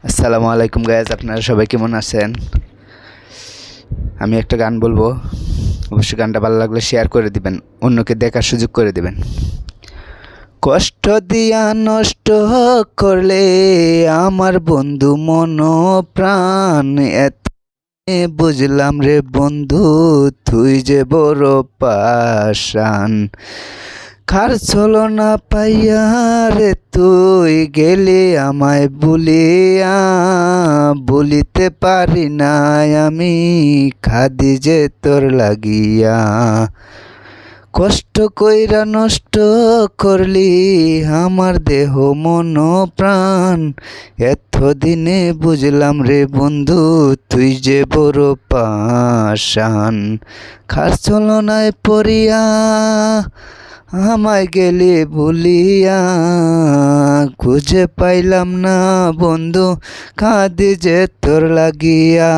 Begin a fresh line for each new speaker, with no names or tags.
আসসালামু আলাইকুম গাইজ, আপনারা সবাই কেমন আছেন? আমি একটা গান বলবো, অবশ্যই গানটা ভালো লাগলে শেয়ার করে দিবেন, অন্যকে দেখার সুযোগ করে দিবেন। কষ্ট দিয়া নষ্ট করলে আমার বন্ধু মন প্রাণ, এত বুঝলাম রে বন্ধু তুই যে বড় পাষাণ। কার ছলনা পাইয়া রে তুই গেলি আমায় বলিয়া, বলিতে পারি নাই আমি খাদি যে তোর লাগিয়া। কষ্ট কইরা নষ্ট করলি আমার দেহ মন প্রাণ, এতদিনে বুঝলাম রে বন্ধু তুই যে বড় পাষাণ। কার ছলনায় পড়িয়া আমায় গেলি ভুলিয়া, খুঁজে পাইলাম না বন্ধু কাঁদি যে তোর লাগিয়া।